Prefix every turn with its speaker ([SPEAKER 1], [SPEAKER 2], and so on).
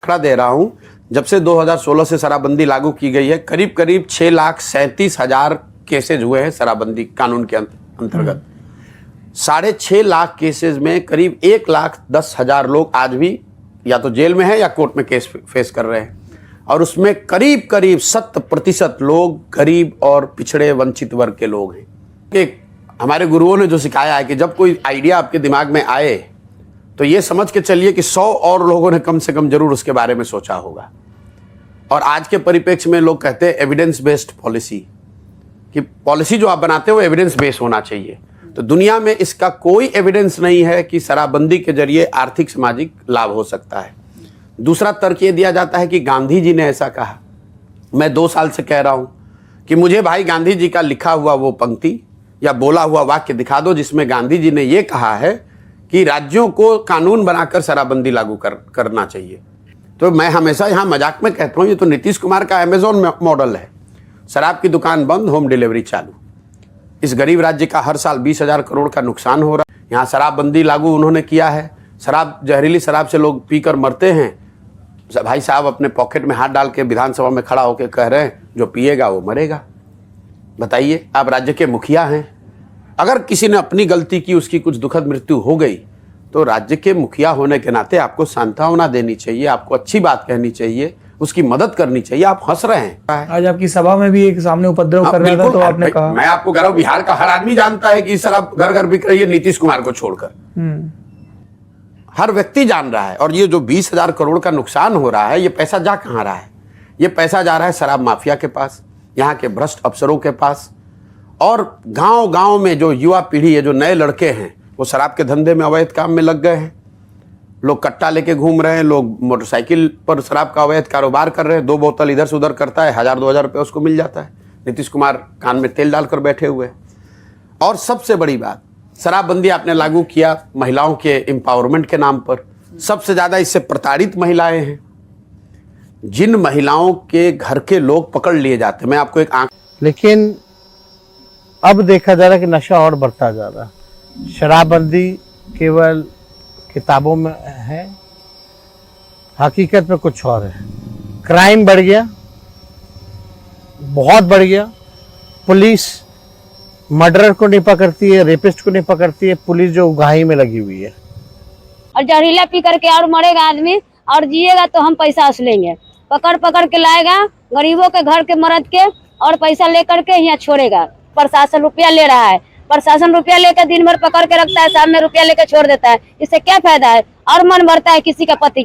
[SPEAKER 1] खड़ा दे रहा हूं, जब से 2016 से शराबबंदी लागू की गई है, करीब करीब 6,37,000 केसेज हुए हैं शराबबंदी कानून के अंतर्गत। 6.5 लाख केसेज में करीब 1,10,000 लोग आज भी या तो जेल में हैं या कोर्ट में केस फेस कर रहे हैं, और उसमें करीब करीब 70% लोग गरीब और पिछड़े वंचित वर्ग के लोग हैं। कि हमारे गुरुओं ने जो सिखाया है कि जब कोई आइडिया आपके दिमाग में आए तो ये समझ के चलिए कि 100 और लोगों ने कम से कम जरूर उसके बारे में सोचा होगा। और आज के परिप्रेक्ष्य में लोग कहते हैं एविडेंस बेस्ड पॉलिसी, कि पॉलिसी जो आप बनाते हो एविडेंस बेस्ड होना चाहिए। तो दुनिया में इसका कोई एविडेंस नहीं है कि शराबबंदी के जरिए आर्थिक सामाजिक लाभ हो सकता है। दूसरा तर्क ये दिया जाता है कि गांधी जी ने ऐसा कहा। मैं 2 साल से कह रहा हूं कि मुझे भाई गांधी जी का लिखा हुआ वो पंक्ति या बोला हुआ वाक्य दिखा दो जिसमें गांधी जी ने ये कहा है कि राज्यों को कानून बनाकर शराबबंदी लागू करना चाहिए। तो मैं हमेशा यहाँ मजाक में कहता हूँ, ये तो नीतीश कुमार का अमेजोन मॉडल है। शराब की दुकान बंद, होम डिलीवरी चालू। इस गरीब राज्य का हर साल 20,000 करोड़ का नुकसान हो रहा है। यहाँ शराबबंदी लागू उन्होंने किया है। शराब, जहरीली शराब से लोग पीकर मरते हैं। भाई साहब अपने पॉकेट में हाथ डाल के विधानसभा में खड़ा होकर कह रहे हैं जो पिएगा वो मरेगा। बताइए, आप राज्य के मुखिया हैं। अगर किसी ने अपनी गलती की, उसकी कुछ दुखद मृत्यु हो गई, तो राज्य के मुखिया होने के नाते आपको सांत्वना देनी चाहिए, आपको अच्छी बात कहनी चाहिए, उसकी मदद करनी चाहिए। आप हंस रहे हैं।
[SPEAKER 2] आज आपकी सभा में भी एक सामने उपद्रव कर रहा था, तो आपने कहा।
[SPEAKER 1] मैं आपको कह रहा हूं, बिहार का हर आदमी जानता है कि शराब घर घर बिक रही है, नीतीश कुमार को छोड़कर। हर व्यक्ति जान रहा है। और ये जो 20,000 करोड़ का नुकसान हो रहा है, ये पैसा जा कहां रहा है? ये पैसा जा रहा है शराब माफिया के पास, यहाँ के भ्रष्ट अफसरों के पास। और गांव गांव में जो युवा पीढ़ी है, जो नए लड़के हैं, वो शराब के धंधे में, अवैध काम में लग गए हैं। लोग कट्टा लेके घूम रहे हैं, लोग मोटरसाइकिल पर शराब का अवैध कारोबार कर रहे हैं। 2 बोतल इधर से उधर करता है, 1,000-2,000 रुपये उसको मिल जाता है। नीतीश कुमार कान में तेल डालकर बैठे हुए हैं। और सबसे बड़ी बात, शराबबंदी आपने लागू किया महिलाओं के एम्पावरमेंट के नाम पर। सबसे ज्यादा इससे प्रताड़ित महिलाएं हैं। जिन महिलाओं के घर के लोग पकड़ लिए जाते, मैं आपको एक
[SPEAKER 3] लेकिन अब देखा जा रहा है कि नशा और बढ़ता जा रहा है। शराबबंदी केवल किताबों में है, हकीकत में कुछ और है। क्राइम बढ़ गया, बहुत बढ़ गया। पुलिस मर्डरर को नहीं पकड़ती है, रेपिस्ट को नहीं पकड़ती है। पुलिस जो उगाही में लगी हुई है।
[SPEAKER 4] और जहरीला पी करके और मरेगा आदमी, और जिएगा तो हम पैसा असलेंगे। पकड़ पकड़ के लाएगा गरीबों के घर के मर्द के, और पैसा लेकर के यहाँ छोड़ेगा। प्रशासन रुपया ले रहा है, प्रशासन रुपया लेकर दिन भर पकड़ के रखता है, शाम में रुपया लेकर छोड़ देता है। इससे क्या फायदा है? और मन बढ़ता है किसी का पति